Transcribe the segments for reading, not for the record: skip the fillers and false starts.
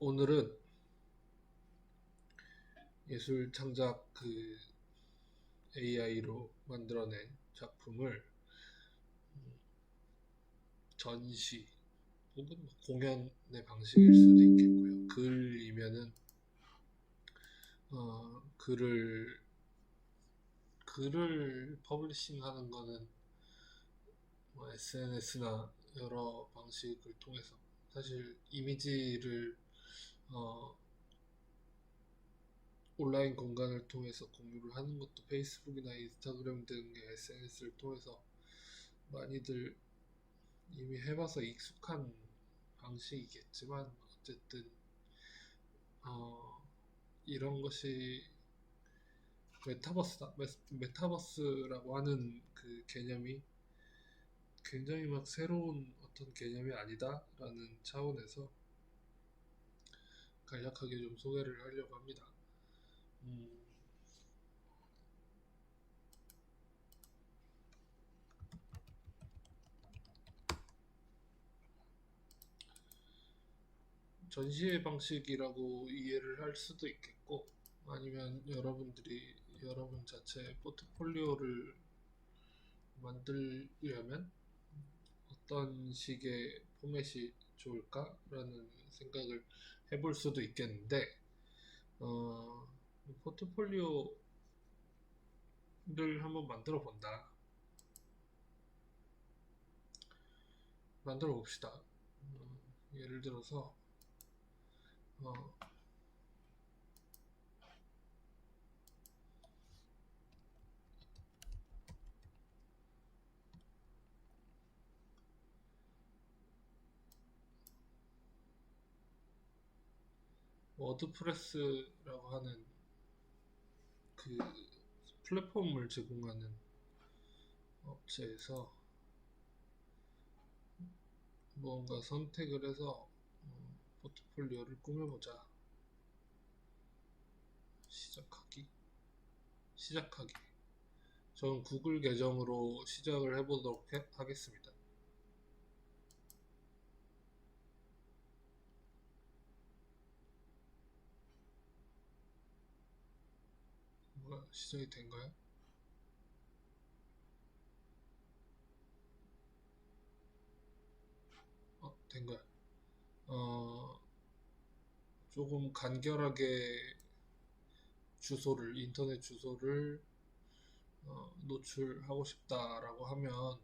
오늘은 예술 창작 AI로 만들어낸 작품을 전시 혹은 공연의 방식일 수도 있겠고요. 글이면은 글을 퍼블리싱하는 거는 SNS나 여러 방식을 통해서, 사실 이미지를 온라인 공간을 통해서 공유를 하는 것도 페이스북이나 인스타그램 등의 SNS를 통해서 많이들 이미 해봐서 익숙한 방식이겠지만, 어쨌든 이런 것이 메타버스라고 하는 그 개념이 굉장히 막 새로운 어떤 개념이 아니다라는 차원에서 간략하게 좀 소개를 하려고 합니다. 전시의 방식이라고 이해를 할 수도 있겠고, 아니면 여러분 자체의 포트폴리오를 만들려면 어떤 식의 포맷이 좋을까라는 생각을 해볼 수도 있겠는데, 포트폴리오를 한번 만들어 봅시다. 예를 들어서 워드프레스라고 하는 그 플랫폼을 제공하는 업체에서 뭔가 선택을 해서 포트폴리오를 꾸며보자. 시작하기. 저는 구글 계정으로 시작을 해보도록 하겠습니다. 시작이 된가요? 된 거야. 조금 간결하게 인터넷 주소를 노출하고 싶다라고 하면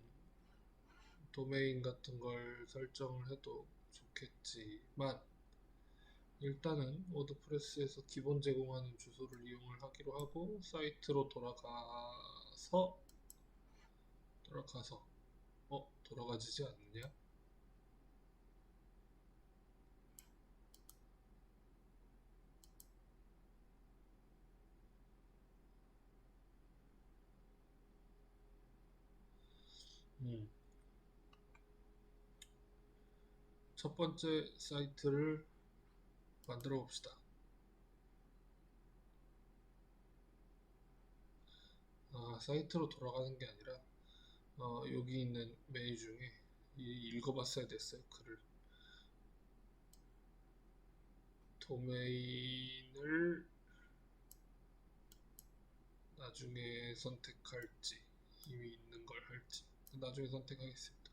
도메인 같은 걸 설정을 해도 좋겠지만, 일단은 워드프레스에서 기본 제공하는 주소를 이용을 하기로 하고, 사이트로 돌아가지지 않느냐? 첫 번째 사이트를 만들어 봅시다. 사이트로 돌아가는 게 아니라 여기 있는 메뉴 중에 읽어봤어야 됐어요. 글을. 도메인을 나중에 선택할지, 이미 있는 걸 할지 나중에 선택하겠습니다.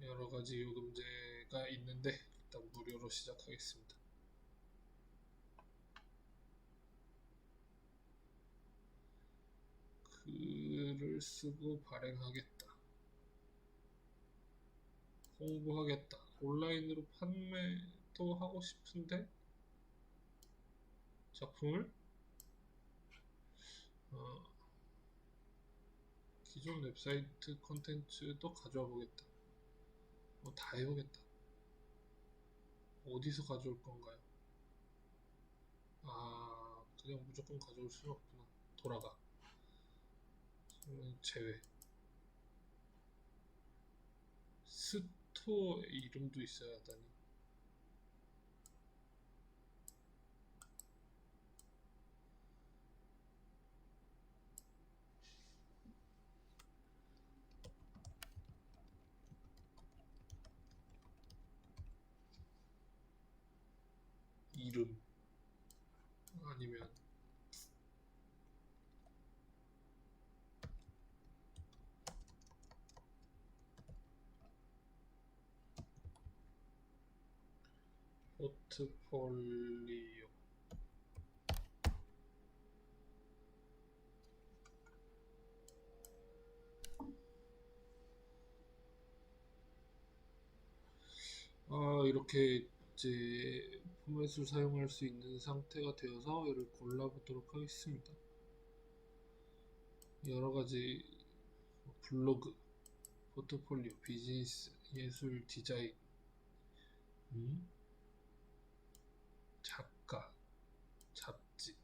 여러 가지 요금제가 있는데 일단 무료로 시작하겠습니다. 글을 쓰고 발행하겠다. 홍보하겠다. 온라인으로 판매도 하고 싶은데 작품을 기존 웹사이트 콘텐츠도 가져와 보겠다. 다 해보겠다. 어디서 가져올 건가요? 그냥 무조건 가져올 수는 없구나. 돌아가. 제외. 스토어 이름도 있어야 하다니. 이름 아니면 포트폴리오. 이렇게 이제 포맷을 사용할 수 있는 상태가 되어서 얘를 골라보도록 하겠습니다. 여러 가지 블로그, 포트폴리오, 비즈니스, 예술, 디자인, 작가, 잡지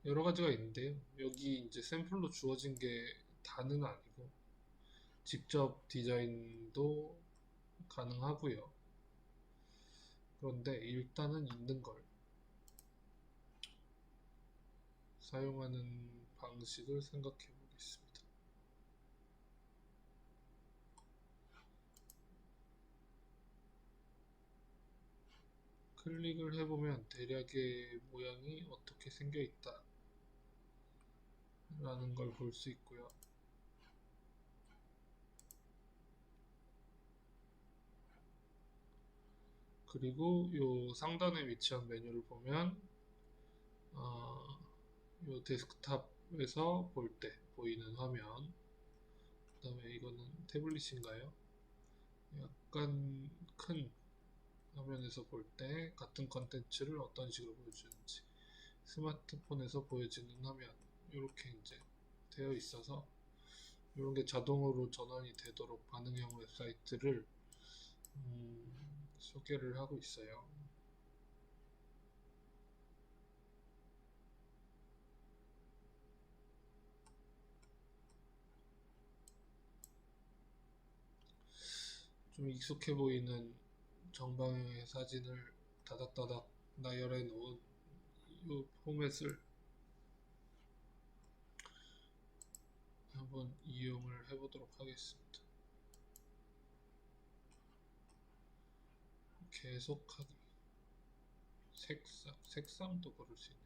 여러 가지가 있는데요. 여기 이제 샘플로 주어진 게 다는 아니고 직접 디자인도 가능하고요. 그런데 일단은 있는 걸 사용하는 방식을 생각해 보겠습니다. 클릭을 해보면 대략의 모양이 어떻게 생겨 있다 라는 걸 볼 수 있고요. 그리고 요 상단에 위치한 메뉴를 보면 요 데스크탑에서 볼 때 보이는 화면, 그 다음에 이거는 태블릿인가요? 약간 큰 화면에서 볼 때 같은 컨텐츠를 어떤 식으로 보여주는지, 스마트폰에서 보여지는 화면, 이렇게 이제 되어 있어서 이런 게 자동으로 전환이 되도록 반응형 웹사이트를 소개를 하고 있어요. 좀 익숙해 보이는 정방향의 사진을 다닥다닥 나열해 놓은 이 포맷을 한번 이용을 해보도록 하겠습니다. 계속하기, 색상도 고를 수 있네요.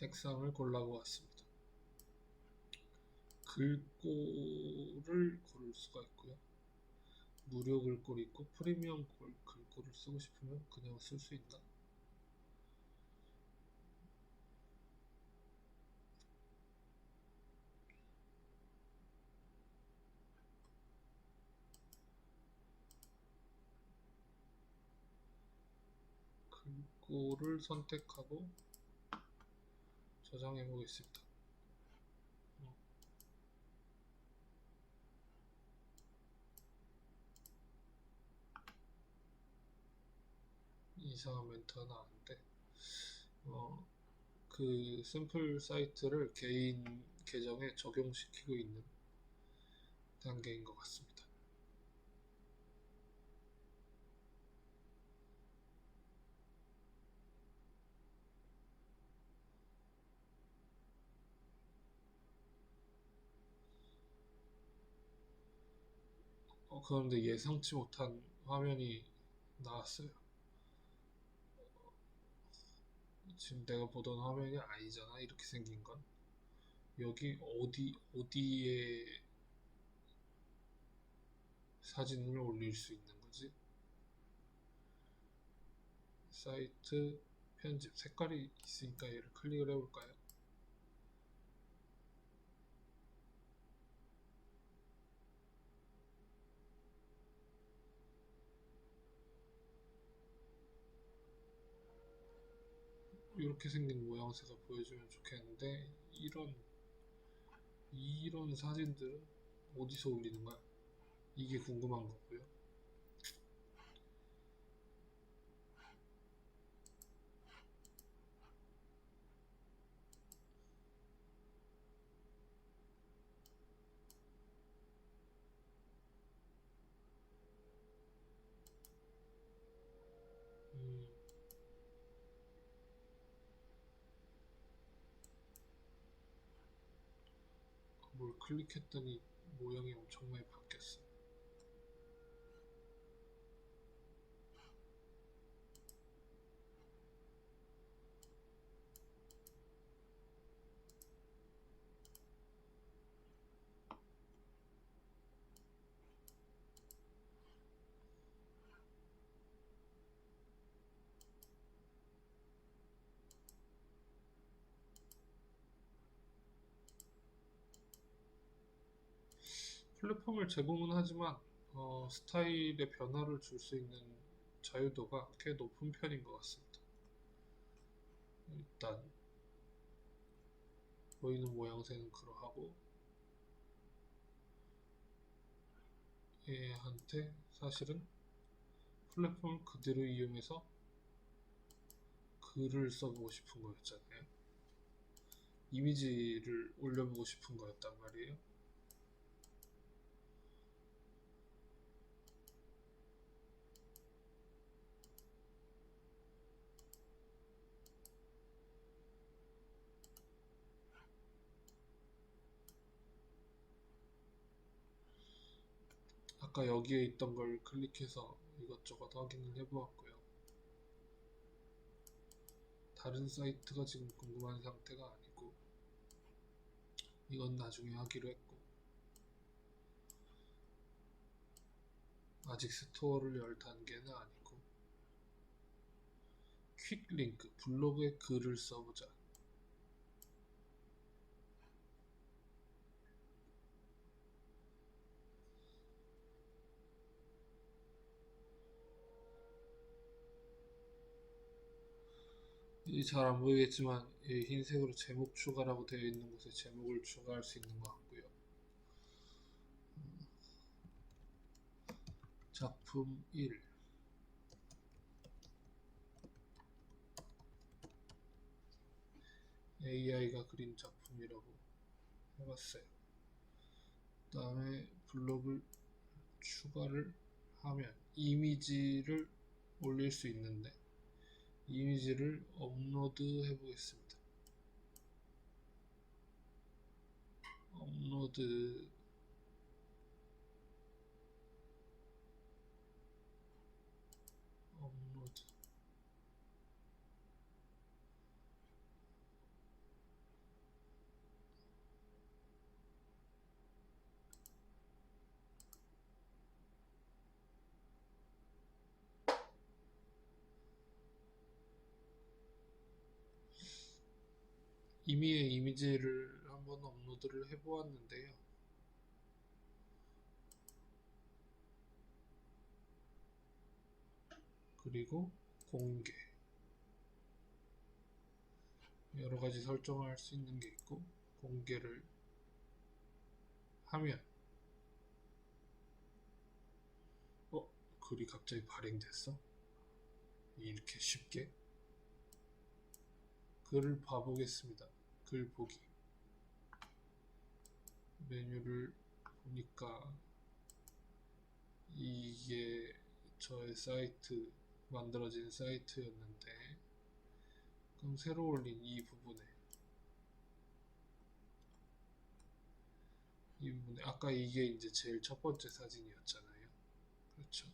색상을 골라보았습니다. 글꼴을 고를 수가 있고요. 무료 글꼴이 있고 프리미엄 글꼴을 쓰고 싶으면 그냥 쓸 수 있다. 글꼴을 선택하고 저장해 보겠습니다. 이상한 멘트가 나왔는데 그 샘플 사이트를 개인 계정에 적용시키고 있는 단계인 것 같습니다. 그런데 예상치 못한 화면이 나왔어요. 지금 내가 보던 화면이 아니잖아. 이렇게 생긴 건. 여기 어디에 사진을 올릴 수 있는 거지? 사이트 편집 색깔이 있으니까 얘를 클릭을 해볼까요? 이렇게 생긴 모양새가 보여주면 좋겠는데 이런 사진들은 어디서 올리는 거야? 이게 궁금한 거고요. 뭘 클릭했더니 모양이 엄청나게 바뀌었어. 플랫폼을 제공은 하지만 스타일의 변화를 줄 수 있는 자유도가 꽤 높은 편인 것 같습니다. 일단 보이는 모양새는 그러하고 얘한테 사실은 플랫폼을 그대로 이용해서 글을 써보고 싶은 거였잖아요. 이미지를 올려보고 싶은 거였단 말이에요. 아까 여기에 있던 걸 클릭해서 이것저것 확인을 해보았고요. 다른 사이트가 지금 궁금한 상태가 아니고 이건 나중에 하기로 했고 아직 스토어를 열 단계는 아니고 퀵 링크, 블로그에 글을 써보자. 잘 안 보이겠지만 흰색으로 제목 추가라고 되어 있는 곳에 제목을 추가할 수 있는 것 같고요. 작품 1 AI가 그린 작품이라고 해봤어요. 그 다음에 블로그 추가를 하면 이미지를 올릴 수 있는데 이미지를 업로드 해 보겠습니다. 업로드 이미의 이미지를 한번 업로드를 해 보았는데요. 그리고 공개 여러가지 설정을 할 수 있는 게 있고 공개를 하면 글이 갑자기 발행됐어? 이렇게 쉽게 글을 봐보겠습니다. 글 보기 메뉴를 보니까 이게 저의 사이트 만들어진 사이트였는데 그럼 새로 올린 이 부분에 아까 이게 이제 제일 첫 번째 사진이었잖아요. 그렇죠.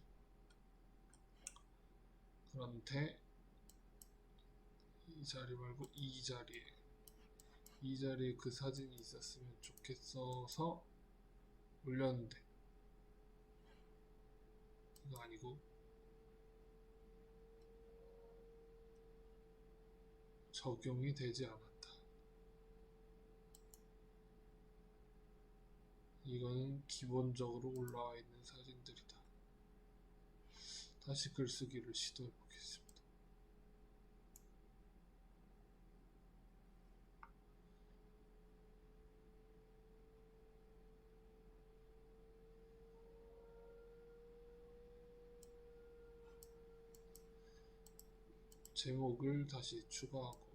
그런데 이 자리 말고 이 자리에 그 사진이 있었으면 좋겠어서 올렸는데 이거 아니고 적용이 되지 않았다. 이거는 기본적으로 올라와 있는 사진들이다. 다시 글쓰기를 시도해 보겠습니다. 제목을 다시 추가하고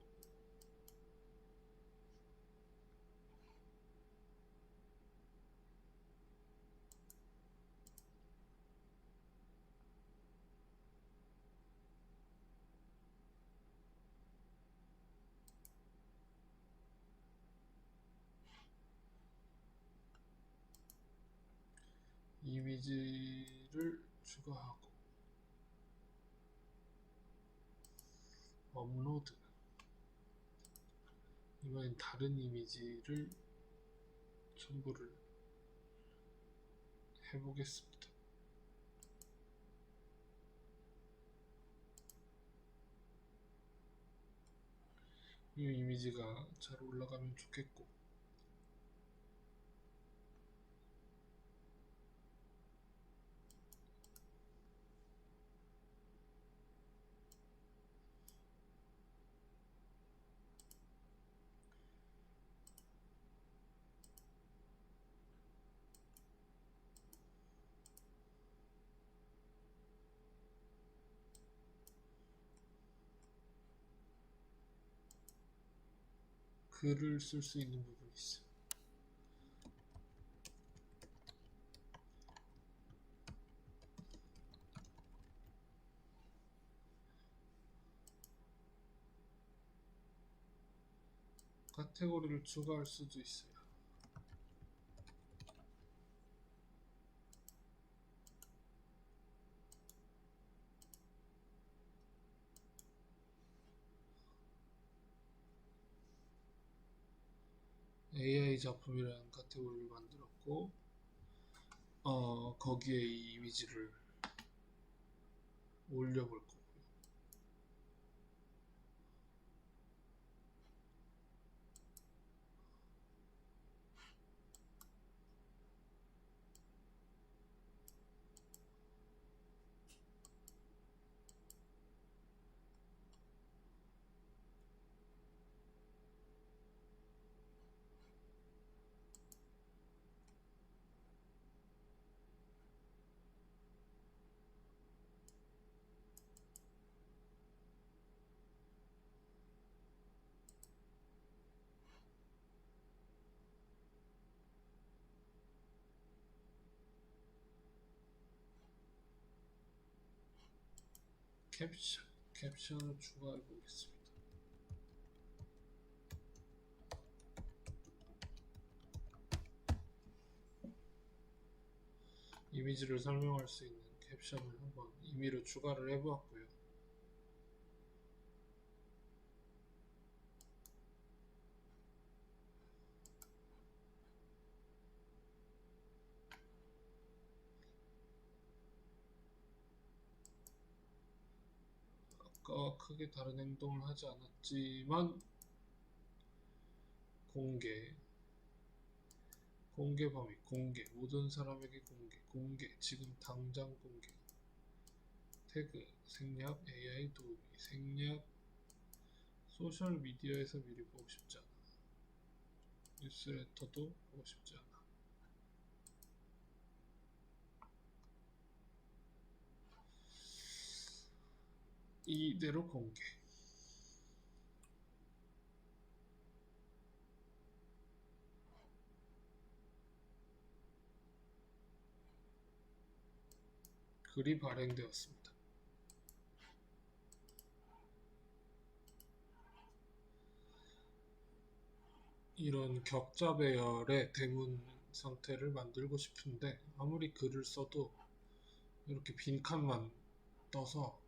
이미지를 추가하고 업로드. 이번엔 다른 이미지를 첨부를 해보겠습니다. 이 이미지가 잘 올라가면 좋겠고, 글을 쓸 수 있는 부분이 있어요. 카테고리를 추가할 수도 있어요. AI 작품이라는 카테고리를 만들었고, 거기에 이 이미지를 올려볼 거고요. 캡션을 추가해 보겠습니다. 이미지를 설명할 수 있는 캡션을 한번 임의로 추가를 해보았고요. 아까 크게 다른 행동을 하지 않았지만 공개 범위, 공개, 모든 사람에게 공개, 지금 당장 공개, 태그, 생략, AI 도우미, 생략, 소셜미디어에서 미리 보고 싶지 않아, 뉴스레터도 보고 싶지 않아. 이대로 공개. 글이 발행되었습니다. 이런 격자 배열의 대문 상태를 만들고 싶은데 아무리 글을 써도 이렇게 빈칸만 떠서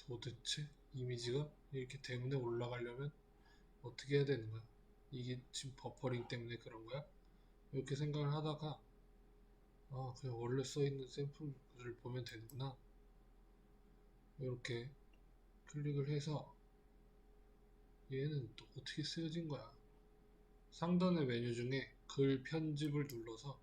도대체 이미지가 이렇게 대문에 올라가려면 어떻게 해야 되는 거야? 이게 지금 버퍼링 때문에 그런 거야? 이렇게 생각을 하다가 그냥 원래 써있는 샘플을 보면 되는구나, 이렇게 클릭을 해서 얘는 또 어떻게 쓰여진 거야? 상단의 메뉴 중에 글 편집을 눌러서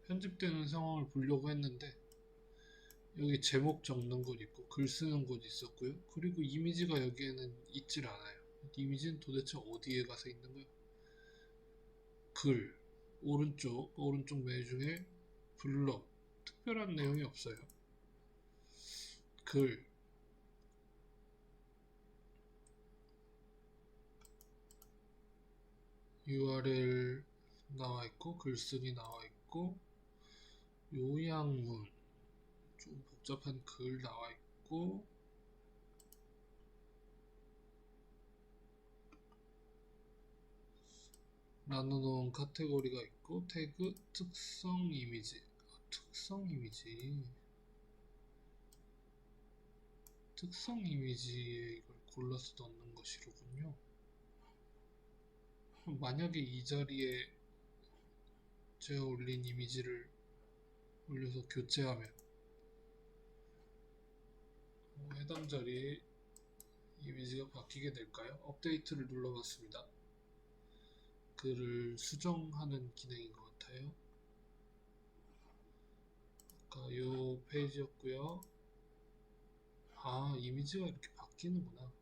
편집되는 상황을 보려고 했는데 여기 제목 적는 곳 있고 글 쓰는 곳 있었고요. 그리고 이미지가 여기에는 있질 않아요. 이미지는 도대체 어디에 가서 있는 거야? 글 오른쪽 메뉴 중에 블럭, 특별한 내용이 없어요. 글, URL 나와 있고 글쓰기 나와 있고 요약문, 좀 복잡한 글 나와 있고 나눠놓은 카테고리가 있고 태그 특성 이미지 특성 이미지에 이걸 골라서 넣는 것이로군요. 만약에 이 자리에 제가 올린 이미지를 올려서 교체하면 해당 자리에 이미지가 바뀌게 될까요? 업데이트를 눌러봤습니다. 글을 수정하는 기능인 것 같아요. 아까 요 페이지였고요. 아, 이미지가 이렇게 바뀌는구나.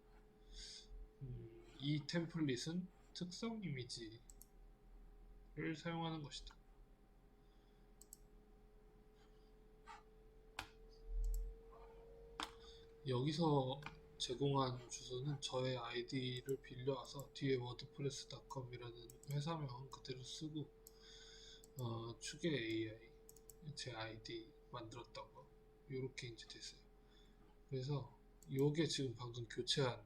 이 템플릿은 특성 이미지를 사용하는 것이다. 여기서 제공한 주소는 저의 아이디를 빌려와서 뒤에 wordpress.com이라는 회사명 그대로 쓰고 추계 AI 제 아이디 만들었던 거 요렇게 이제 됐어요. 그래서 요게 지금 방금 교체한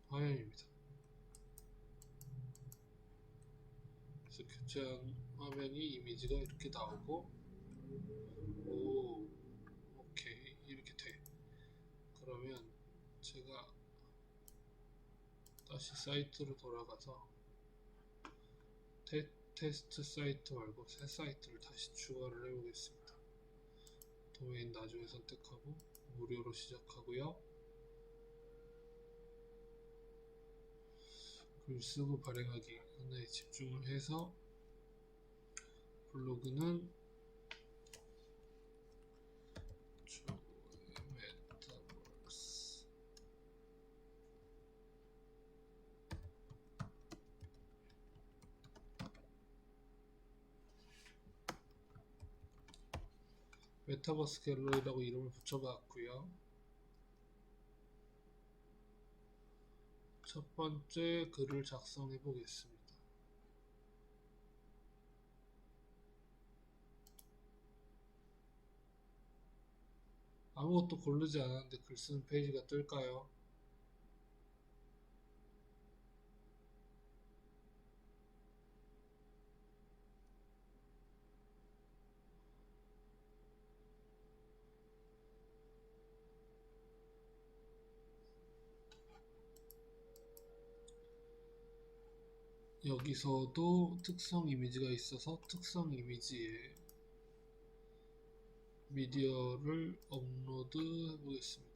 화면입니다. 그래서 교체한 화면이 이미지가 이렇게 나오고 오 오케이 이렇게 돼. 그러면 제가 다시 사이트로 돌아가서 테스트 사이트 말고 새 사이트를 다시 추가를 해보겠습니다. 도메인 나중에 선택하고 무료로 시작하고요. 글쓰고 발행하기 하나에 집중을 해서 블로그는 메타버스 갤러리라고 이름을 붙여봤고요. 첫 번째 글을 작성해 보겠습니다. 아무것도 고르지 않았는데 글 쓰는 페이지가 뜰까요? 여기서도 특성 이미지가 있어서 특성 이미지에 미디어를 업로드 해보겠습니다.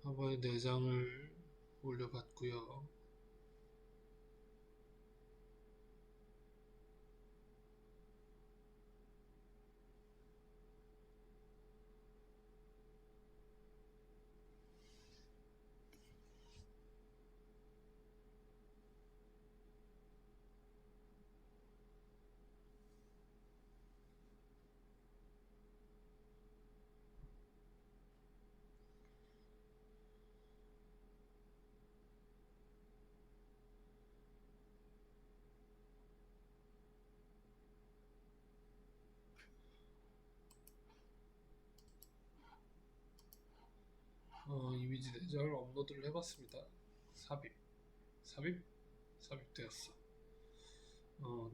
한 번에 4장을 올려봤고요. 이미지 4장을 업로드를 해봤습니다. 삽입되었어.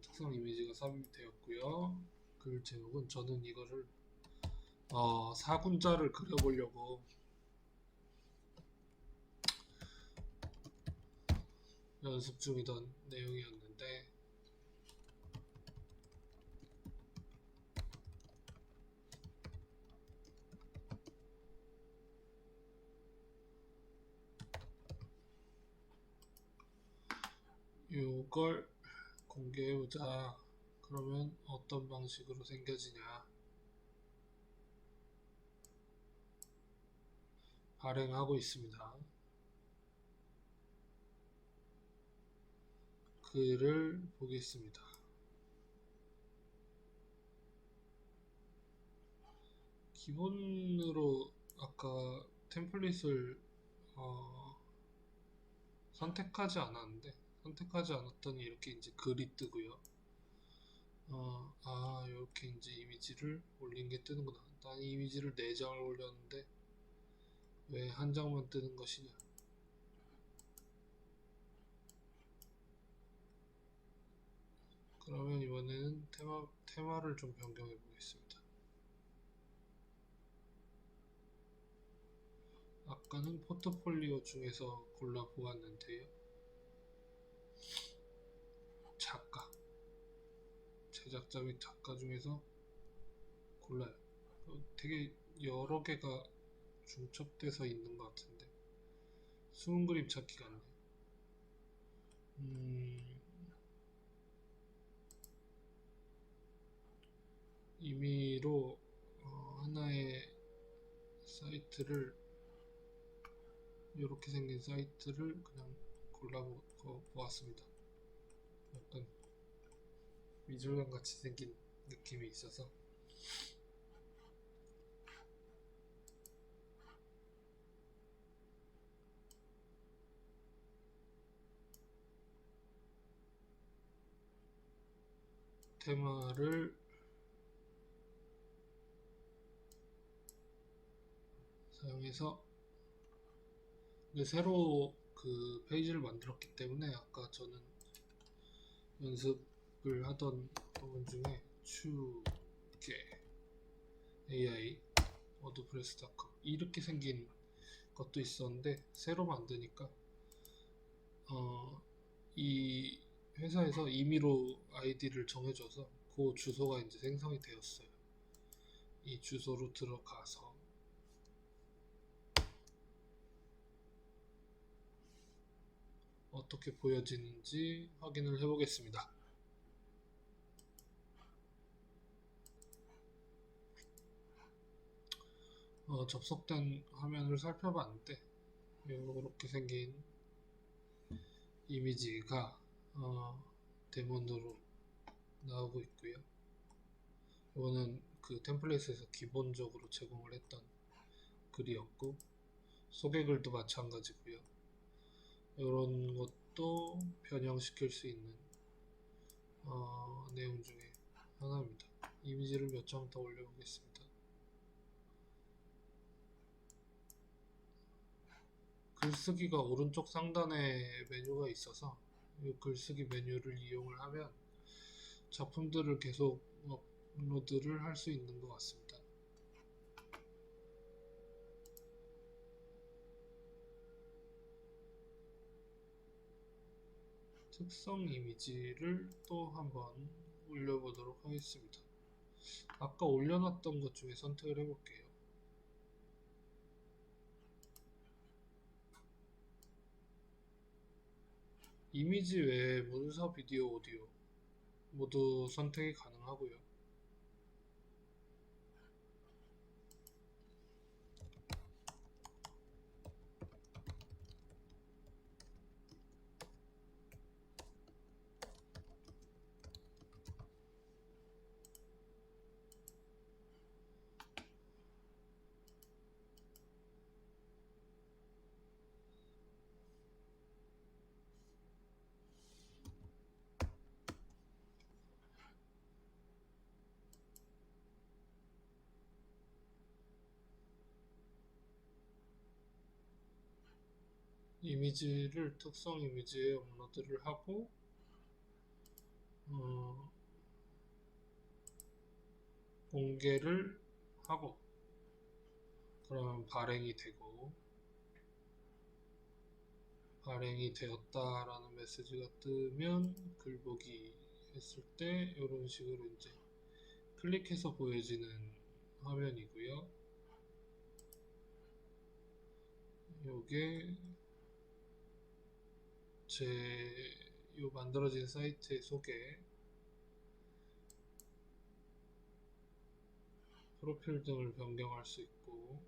특성 이미지가 삽입되었고요. 글 제목은 저는 이거를 4군자를 그려보려고 연습 중이던 내용이었는데 이걸 공개해보자. 그러면 어떤 방식으로 생겨지냐. 발행하고 있습니다. 글을 보겠습니다. 기본으로 아까 템플릿을 선택하지 않았더니 이렇게 이제 글이 뜨고요. 이렇게 이제 이미지를 올린 게 뜨는구나. 난 이 이미지를 4장을 올렸는데 왜 한 장만 뜨는 것이냐. 그러면 이번에는 테마를 좀 변경해 보겠습니다. 아까는 포트폴리오 중에서 골라 보았는데요. 제작자 및 작가 중에서 골라요. 되게 여러 개가 중첩돼서 있는 것 같은데 숨은 그림 찾기가 안 돼. 임의로 하나의 사이트를 이렇게 생긴 사이트를 그냥 골라 보았습니다. 약간 미술관 같이 생긴 느낌이 있어서 테마를 사용해서 새로 그 페이지를 만들었기 때문에 아까 저는 연습을 하던 부분 중에 추계 AI 워드프레스.com 이렇게 생긴 것도 있었는데 새로 만드니까 이 회사에서 임의로 아이디를 정해줘서 그 주소가 이제 생성이 되었어요. 이 주소로 들어가서 어떻게 보여지는지 확인을 해보겠습니다. 접속된 화면을 살펴봤는데 이렇게 생긴 이미지가 데몬으로 나오고 있고요. 이거는 그 템플릿에서 기본적으로 제공을 했던 글이었고 소개글도 마찬가지고요. 이런 것도 변형시킬 수 있는 내용 중에 하나입니다. 이미지를 몇 장 더 올려보겠습니다. 글쓰기가 오른쪽 상단에 메뉴가 있어서 이 글쓰기 메뉴를 이용을 하면 작품들을 계속 업로드를 할 수 있는 것 같습니다. 특성 이미지를 또 한번 올려보도록 하겠습니다. 아까 올려놨던 것 중에 선택을 해볼게요. 이미지 외에 문서, 비디오, 오디오 모두 선택이 가능하고요. 이미지를 특성 이미지에 업로드를 하고 공개를 하고 그러면 발행이 되고 발행이 되었다라는 메시지가 뜨면 글보기 했을 때 이런 식으로 이제 클릭해서 보여지는 화면이고요. 요게 요 만들어진 사이트의 소개, 프로필 등을 변경할 수 있고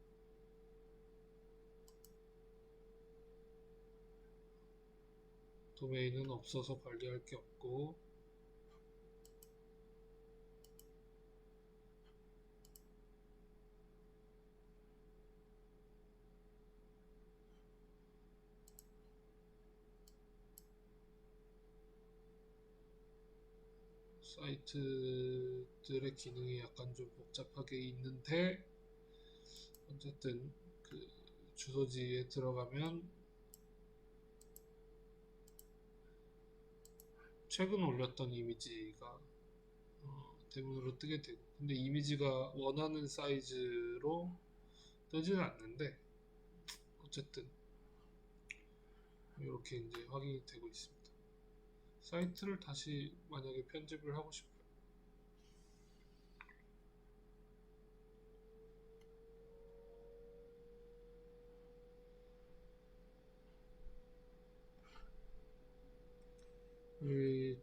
도메인은 없어서 관리할 게 없고 사이트들의 기능이 약간 좀 복잡하게 있는데 어쨌든 그 주소지에 들어가면 최근 올렸던 이미지가 대문으로 뜨게 되고, 근데 이미지가 원하는 사이즈로 뜨지는 않는데 어쨌든 이렇게 이제 확인이 되고 있습니다. 사이트를 다시 만약에 편집을 하고 싶어요.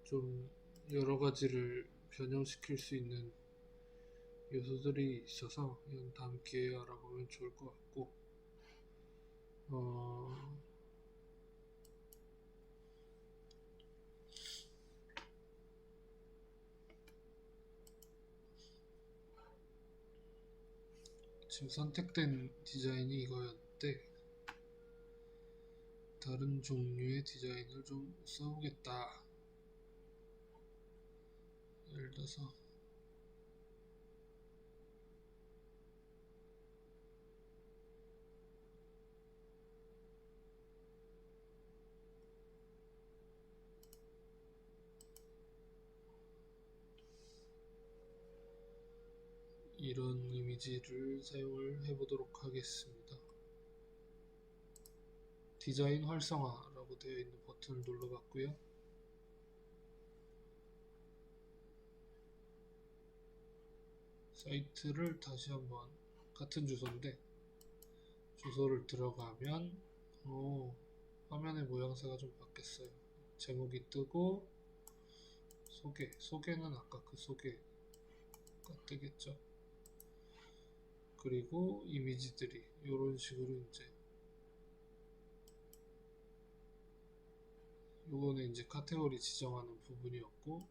좀 여러 가지를 변형시킬 수 있는 요소들이 있어서 이건 다음 기회에 알아보면 좋을 것 같고, 지금 선택된 디자인이 이거였는데 다른 종류의 디자인을 좀 써보겠다. 예를 들어서 이런 이미지를 사용을 해보도록 하겠습니다. 디자인 활성화라고 되어 있는 버튼을 눌러봤고요. 사이트를 다시 한번 같은 주소인데 주소를 들어가면 화면의 모양새가 좀 바뀌었어요. 제목이 뜨고 소개는 아까 그 소개가 뜨겠죠. 그리고 이미지들이 이런 식으로 이제 요거는 이제 카테고리 지정하는 부분이었고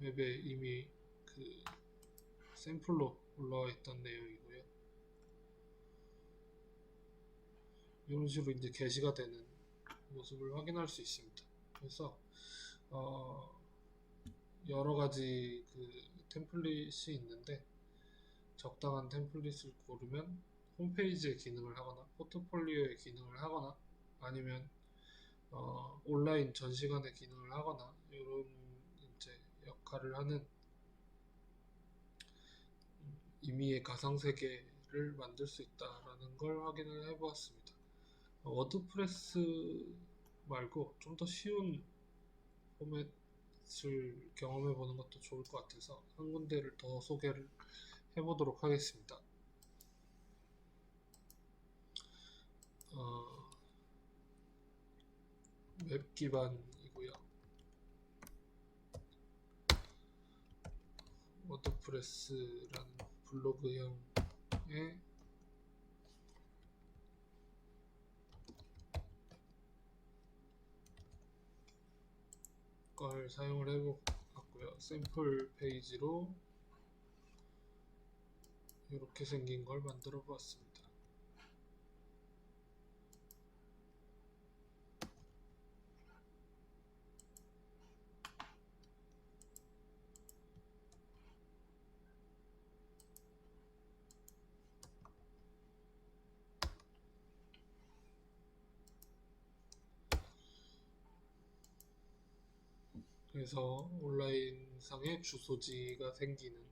웹에 이미 그 샘플로 올라와 있던 내용이고요. 이런 식으로 이제 게시가 되는 모습을 확인할 수 있습니다. 그래서 여러 가지 그 템플릿이 있는데 적당한 템플릿을 고르면 홈페이지의 기능을 하거나 포트폴리오의 기능을 하거나 아니면 온라인 전시관의 기능을 하거나 이런 이제 역할을 하는 임의의 가상세계를 만들 수 있다라는 걸 확인을 해보았습니다. 워드프레스 말고 좀 더 쉬운 포맷을 경험해보는 것도 좋을 것 같아서 한 군데를 더 소개를 해보도록 하겠습니다. 웹 기반이고요. 워드프레스라는 블로그형의 걸 사용을 해봤고요. 샘플 페이지로 이렇게 생긴 걸 만들어 보았습니다. 그래서 온라인상의 주소지가 생기는,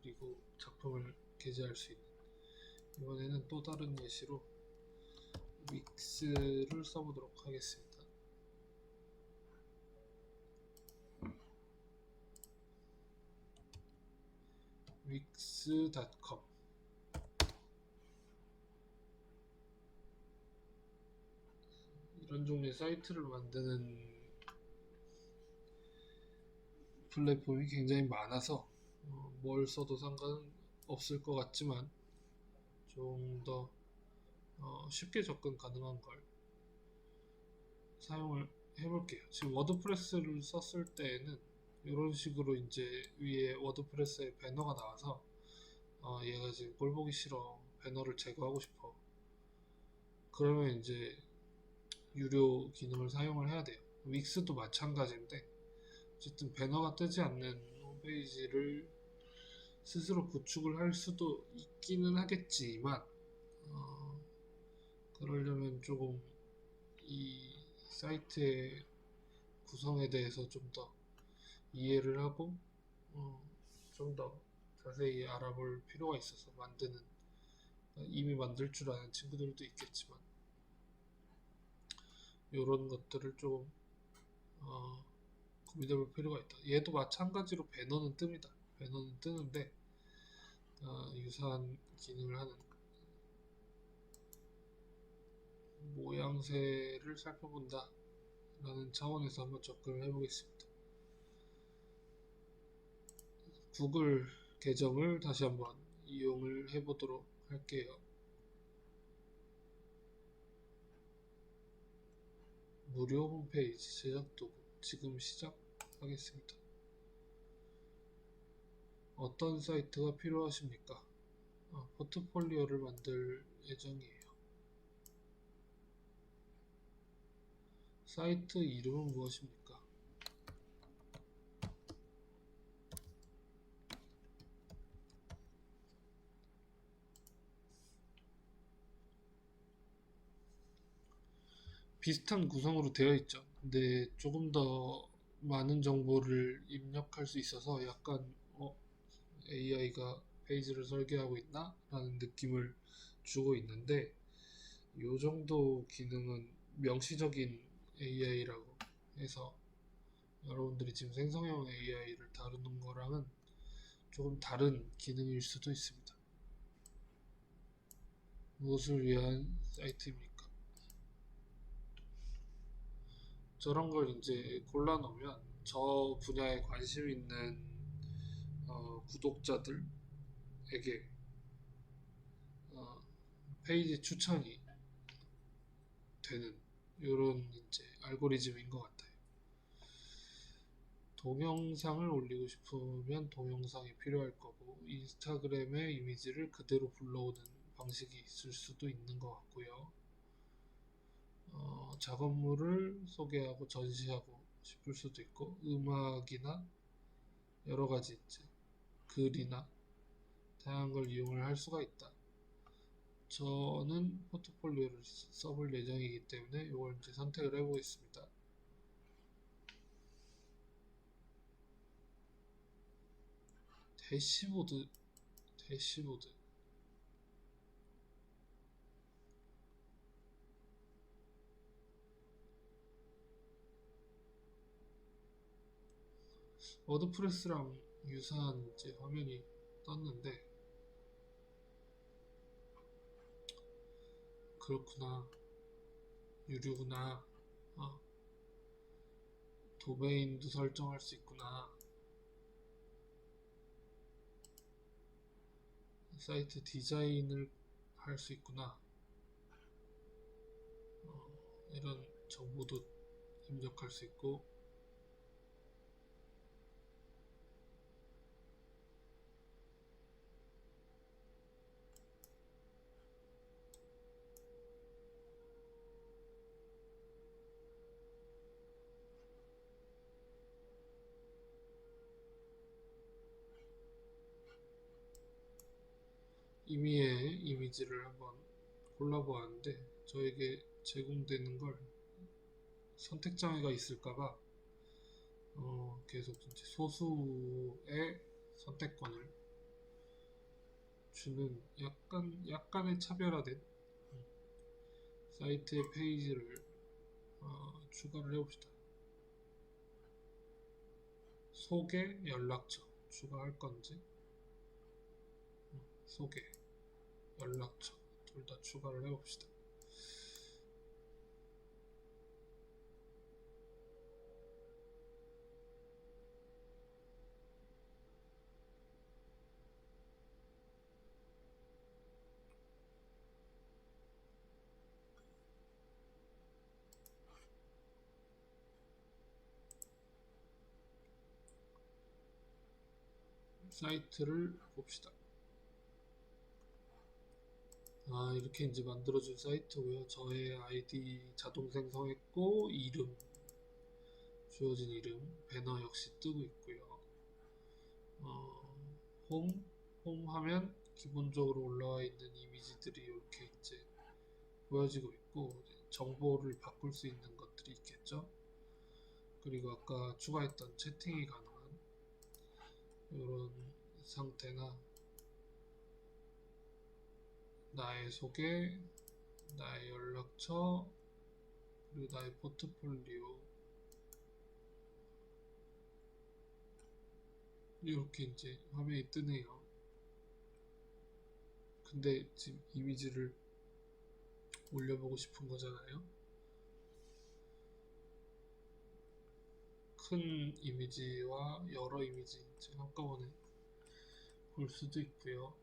그리고 작품을 게재할 수 있는, 이번에는 또 다른 예시로 윅스를 써보도록 하겠습니다. wix.com 이런 종류의 사이트를 만드는 플랫폼이 굉장히 많아서 뭘 써도 상관은 없을 것 같지만 좀 더 쉽게 접근 가능한 걸 사용을 해볼게요. 지금 워드프레스를 썼을 때에는 이런 식으로 이제 위에 워드프레스에 배너가 나와서 얘가 지금 꼴 보기 싫어, 배너를 제거하고 싶어, 그러면 이제 유료 기능을 사용을 해야 돼요. 윅스도 마찬가지인데 어쨌든 배너가 뜨지 않는 홈페이지를 스스로 구축을 할 수도 있기는 하겠지만 그러려면 조금 이 사이트의 구성에 대해서 좀 더 이해를 하고 좀 더 자세히 알아볼 필요가 있어서 만드는, 이미 만들 줄 아는 친구들도 있겠지만 이런 것들을 조금 고민해볼 필요가 있다. 얘도 마찬가지로 배너는 뜹니다. 배너는 뜨는데 유사한 기능을 하는 모양새를 살펴본다 라는 차원에서 한번 접근을 해보겠습니다. 구글 계정을 다시 한번 이용을 해보도록 할게요. 무료 홈페이지 제작 도구 지금 시작하겠습니다. 어떤 사이트가 필요하십니까? 포트폴리오를 만들 예정이에요. 사이트 이름은 무엇입니까? 비슷한 구성으로 되어 있죠. 근데 조금 더 많은 정보를 입력할 수 있어서 약간 AI가 페이지를 설계하고 있나? 라는 느낌을 주고 있는데 이 정도 기능은 명시적인 AI라고 해서 여러분들이 지금 생성형 AI를 다루는 거랑은 조금 다른 기능일 수도 있습니다. 무엇을 위한 사이트입니까? 저런 걸 이제 골라놓으면 저 분야에 관심 있는 구독자들에게 페이지 추천이 되는 이런 이제 알고리즘인 것 같아요. 동영상을 올리고 싶으면 동영상이 필요할 거고 인스타그램의 이미지를 그대로 불러오는 방식이 있을 수도 있는 것 같고요. 작업물을 소개하고 전시하고 싶을 수도 있고 음악이나 여러 가지 이제 글이나 다양한 걸 이용을 할 수가 있다. 저는 포트폴리오를 써볼 예정이기 때문에 이걸 이제 선택을 해보겠습니다. 대시보드 워드프레스랑 유사한 이제 화면이 떴는데 그렇구나, 유료구나, 도메인도 설정할 수 있구나, 사이트 디자인을 할 수 있구나, 이런 정보도 입력할 수 있고 이미의 이미지를 한번 골라보았는데 저에게 제공되는 걸 선택 장애가 있을까봐 계속 이제 소수의 선택권을 주는 약간의 차별화된 사이트의 페이지를 추가를 해봅시다. 소개, 연락처 추가할 건지 소개, 연락처 둘 다 추가를 해봅시다. 사이트를 봅시다. 이렇게 이제 만들어준 사이트고요. 저의 아이디 자동 생성했고 이름 주어진 이름, 배너 역시 뜨고 있고요. 홈, 홈 하면 기본적으로 올라와 있는 이미지들이 이렇게 이제 보여지고 있고, 정보를 바꿀 수 있는 것들이 있겠죠. 그리고 아까 추가했던 채팅이 가능한 이런 상태나 나의 소개, 나의 연락처, 그리고 나의 포트폴리오, 이렇게 이제 화면이 뜨네요. 근데 지금 이미지를 올려보고 싶은 거잖아요. 큰 이미지와 여러 이미지 한꺼번에 볼 수도 있고요.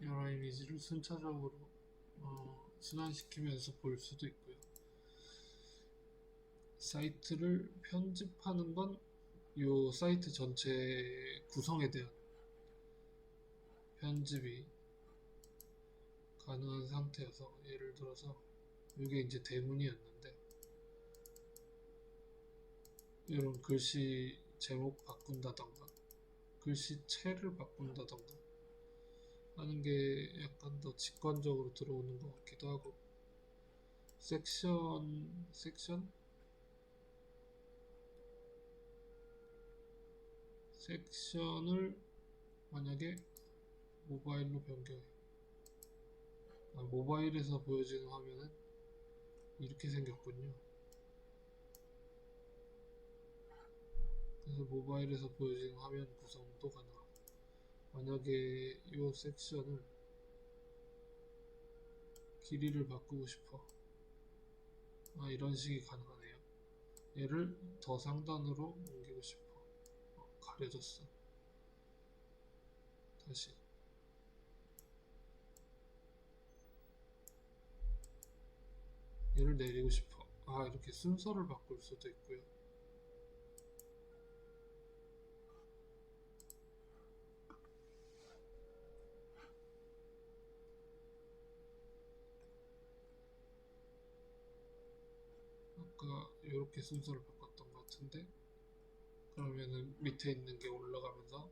여러 이미지를 순차적으로 순환시키면서 볼 수도 있고요. 사이트를 편집하는 건 이 사이트 전체 구성에 대한 편집이 가능한 상태여서, 예를 들어서 이게 이제 대문이었는데 이런 글씨 제목 바꾼다던가 글씨체를 바꾼다던가 하는 게 약간 더 직관적으로 들어오는 것 같기도 하고, 섹션을 만약에 모바일로 변경해. 모바일에서 보여지는 화면은 이렇게 생겼군요. 그래서 모바일에서 보여지는 화면 구성도 가능하고, 만약에 이 섹션을 길이를 바꾸고 싶어. 이런 식이 가능하네요. 얘를 더 상단으로 옮기고 싶어. 가려졌어. 다시. 얘를 내리고 싶어. 이렇게 순서를 바꿀 수도 있고요. 아까 이렇게 순서를 바꿨던 것 같은데, 그러면은 밑에 있는 게 올라가면서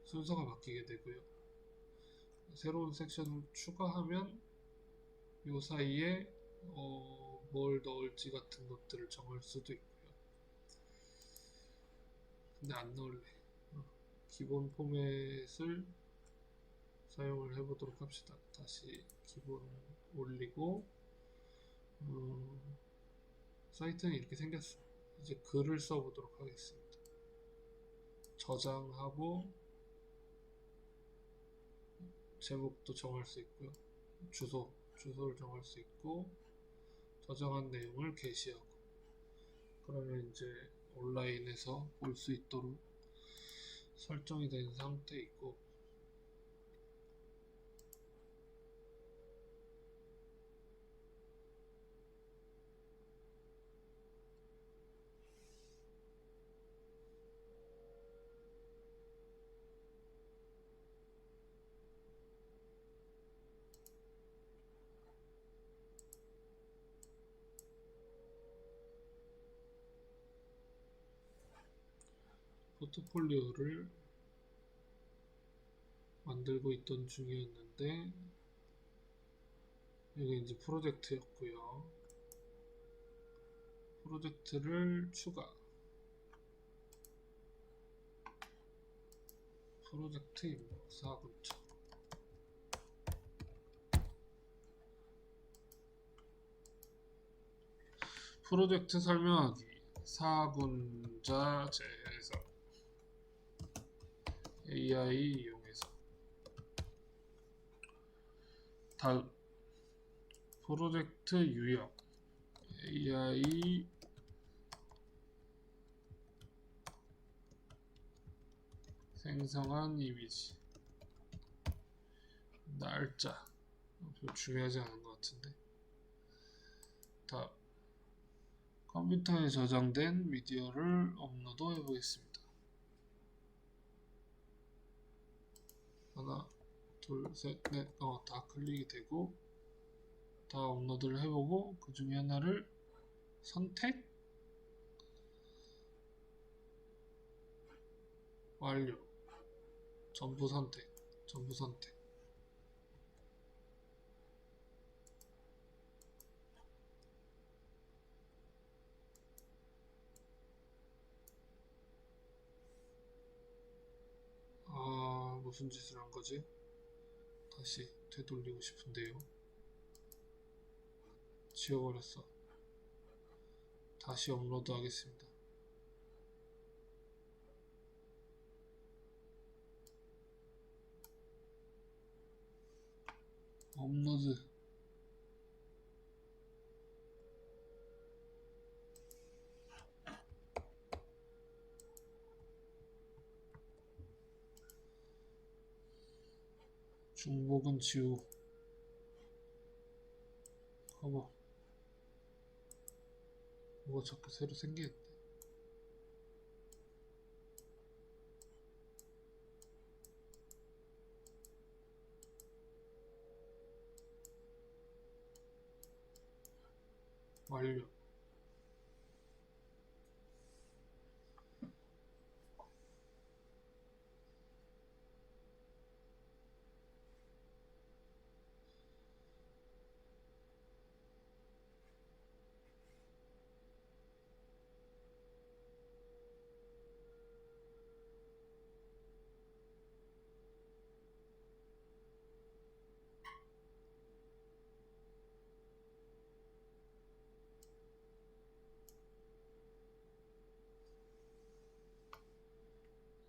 순서가 바뀌게 되고요. 새로운 섹션을 추가하면 이 사이에 뭘 넣을지 같은 것들을 정할 수도 있고요. 근데 안 넣을래. 기본 포맷을 사용을 해보도록 합시다. 다시 기본 올리고, 사이트는 이렇게 생겼어요. 이제 글을 써보도록 하겠습니다. 저장하고 제목도 정할 수 있고요. 주소를 정할 수 있고, 저장한 내용을 게시하고, 그러면 이제 온라인에서 볼 수 있도록 설정이 된 상태이고, 포트폴리오를 만들고 있던 중이었는데, 이게 이제 프로젝트였고요. 프로젝트를 추가. 프로젝트 임무 4군처. 프로젝트 설명하기 4군자 재해석 AI 이용해서. 다음 프로젝트 유형 AI 생성한 이미지 날짜 별로 중요하지 않은 것 같은데. 다음 컴퓨터에 저장된 미디어를 업로드 해보겠습니다. 하나, 둘, 셋, 넷, 다 클릭이 되고 다 업로드를 해보고 그 중에 하나를 선택, 완료, 전부 선택, 전부 선택. 무슨 짓을 한 거지? 다시 되돌리고 싶은데요. 지워버렸어. 다시 업로드 하겠습니다. 업로드. 중복은 지우. 커버. 뭐가 자꾸 새로 생기겠네. 완료.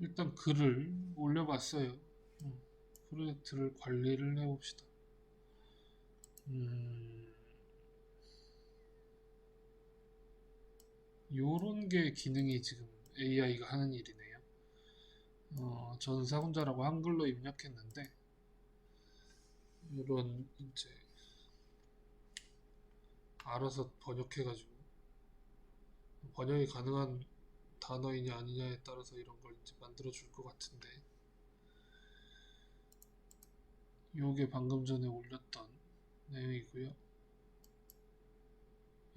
일단 글을 올려봤어요. 프로젝트를 관리를 해봅시다. 요런 게 기능이 지금 AI가 하는 일이네요. 저는 사군자라고 한글로 입력했는데 이런 이제 알아서 번역해가지고 번역이 가능한 단어이냐 아니냐에 따라서 이런 걸 이제 만들어 줄 것 같은데, 요게 방금 전에 올렸던 내용이고요.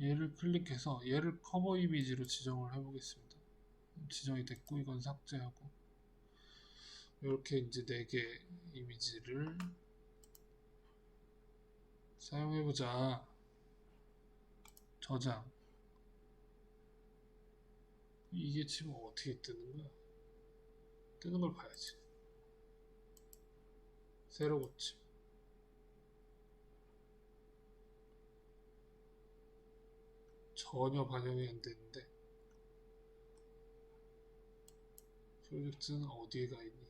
얘를 클릭해서 얘를 커버 이미지로 지정을 해보겠습니다. 지정이 됐고 이건 삭제하고, 이렇게 이제 4개 이미지를 사용해보자. 저장. 이게 지금 어떻게 뜨는 거야? 뜨는 걸 봐야지. 새로 고침. 전혀 반영이 안 되는데 프로젝트는 어디에 가 있니?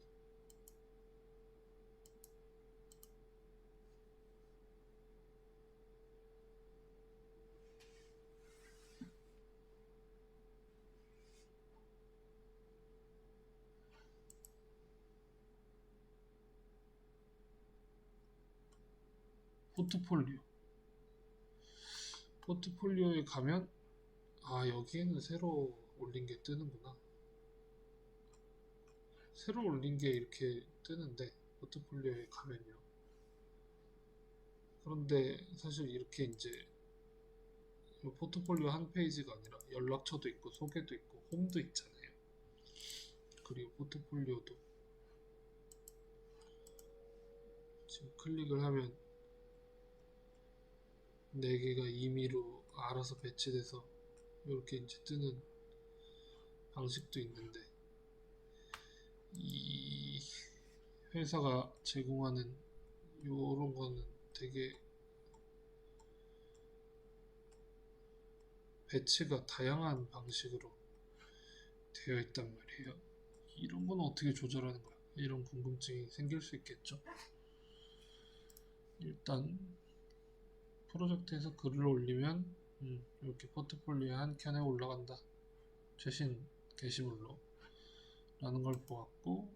포트폴리오. 포트폴리오에 가면 여기에는 새로 올린 게 뜨는구나. 새로 올린 게 이렇게 뜨는데 포트폴리오에 가면요. 그런데 사실 이렇게 이제 포트폴리오 한 페이지가 아니라 연락처도 있고 소개도 있고 홈도 있잖아요. 그리고 포트폴리오도 지금 클릭을 하면 4개가 임의로 알아서 배치돼서 이렇게 이제 뜨는 방식도 있는데, 이 회사가 제공하는 요런 거는 되게 배치가 다양한 방식으로 되어 있단 말이에요. 이런 건 어떻게 조절하는 거야? 이런 궁금증이 생길 수 있겠죠. 일단 프로젝트에서 글을 올리면 이렇게 포트폴리오에 한 켠에 올라간다. 최신 게시물로 라는 걸 보았고,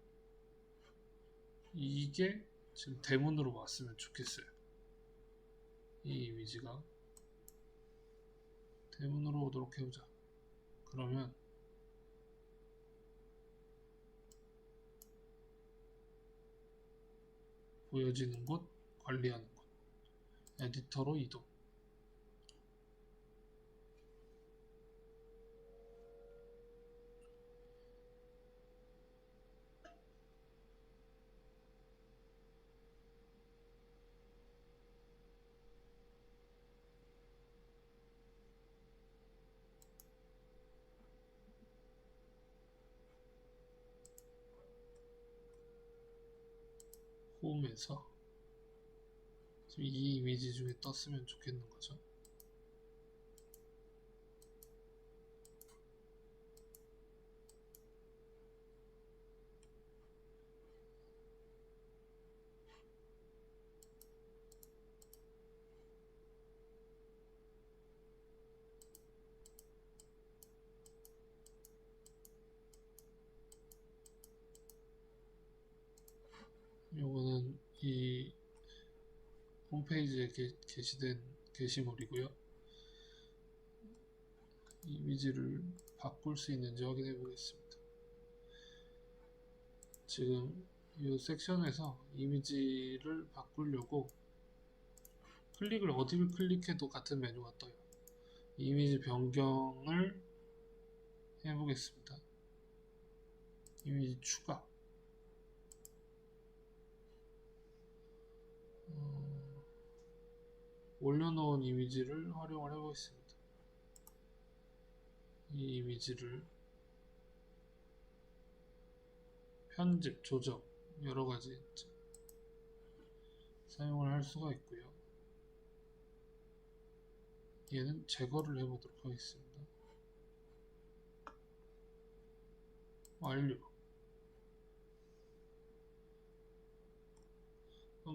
이게 지금 대문으로 왔으면 좋겠어요. 이 이미지가 대문으로 오도록 해보자. 그러면 보여지는 곳, 관리하는 곳, 에디터로 이동. 홈에서 이 이미지 중에 떴으면 좋겠는 거죠. 요거는 이 홈페이지에 게시된 게시물이고요. 이미지를 바꿀 수 있는지 확인해 보겠습니다. 지금 이 섹션에서 이미지를 바꾸려고 어디를 클릭해도 같은 메뉴가 떠요. 이미지 변경을 해보겠습니다. 이미지 추가. 올려놓은 이미지를 활용을 해보겠습니다. 이 이미지를 편집, 조정, 여러가지 사용을 할 수가 있고요. 얘는 제거를 해보도록 하겠습니다. 완료.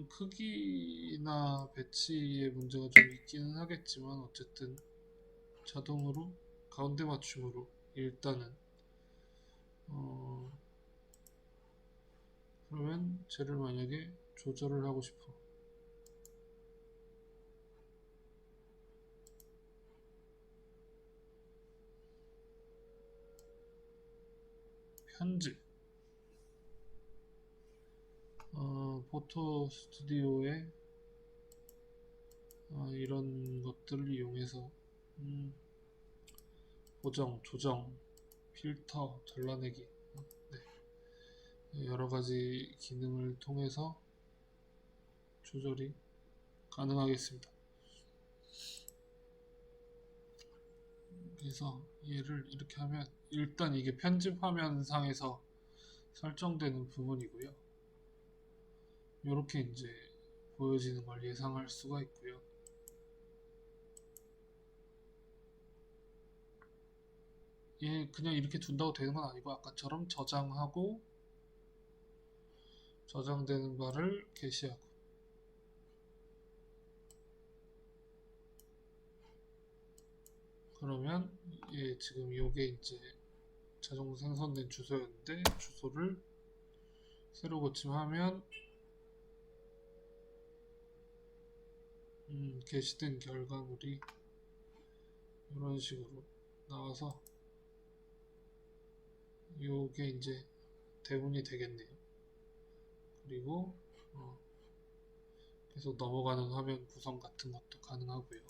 크기나 배치에 문제가 좀 있기는 하겠지만 어쨌든 자동으로 가운데 맞춤으로 일단은 그러면 쟤를 만약에 조절을 하고 싶어. 편집. 포토 스튜디오에 이런 것들을 이용해서 보정, 조정, 필터, 잘라내기 여러가지 기능을 통해서 조절이 가능하겠습니다. 그래서 얘를 이렇게 하면 일단 이게 편집 화면 상에서 설정되는 부분이고요. 이렇게 이제 보여지는 걸 예상할 수가 있고요. 얘 그냥 이렇게 둔다고 되는 건 아니고 아까처럼 저장하고 저장되는 바를 게시하고 그러면 얘 지금 요게 이제 자동 생성된 주소였는데 주소를 새로 고침하면 게시된 결과물이 이런 식으로 나와서 요게 이제 대문이 되겠네요. 그리고 계속 넘어가는 화면 구성 같은 것도 가능하고요.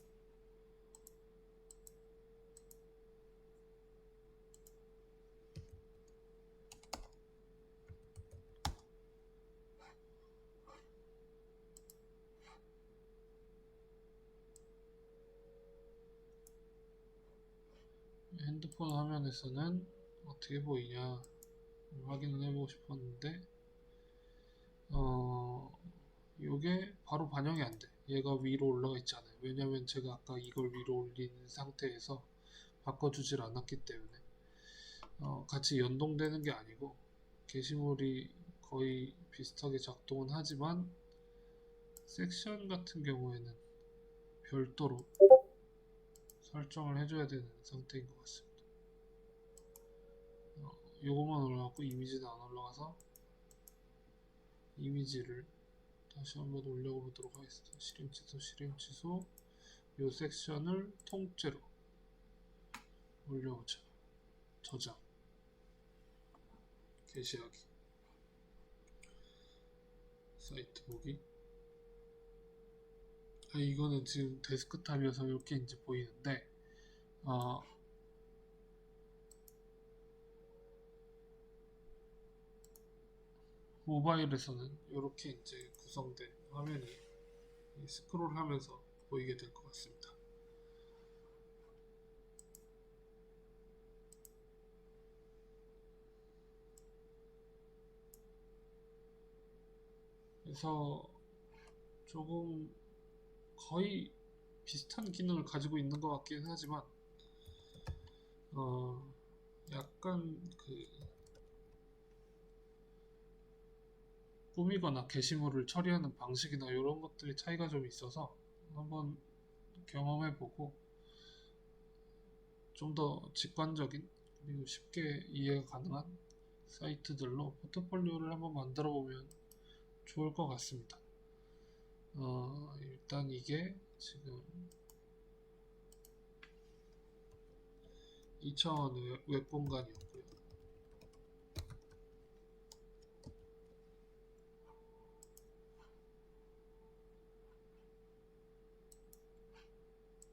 핸드폰 화면에서는 어떻게 보이냐 확인을 해보고 싶었는데 요게 바로 반영이 안 돼. 얘가 위로 올라가 있지 않아요. 왜냐면 제가 아까 이걸 위로 올린 상태에서 바꿔주질 않았기 때문에 같이 연동되는 게 아니고 게시물이 거의 비슷하게 작동은 하지만 섹션 같은 경우에는 별도로 설정을 해줘야 되는 상태인 것 같습니다. 요것만 올라갔고 이미지는 안 올라가서 이미지를 다시 한번 올려보도록 하겠습니다. 실행 취소 요 섹션을 통째로 올려보자. 저장 게시하기 사이트 보기. 이거는 지금 데스크탑이어서 이렇게 이제 보이는데, 모바일에서는 이렇게 이제 구성된 화면이 스크롤하면서 보이게 될 것 같습니다. 그래서 조금 거의 비슷한 기능을 가지고 있는 것 같긴 하지만 약간 그 꾸미거나 게시물을 처리하는 방식이나 이런 것들의 차이가 좀 있어서 한번 경험해보고 좀 더 직관적인 그리고 쉽게 이해가 가능한 사이트들로 포트폴리오를 한번 만들어 보면 좋을 것 같습니다. 일단 이게 지금 2차원 웹 공간이었고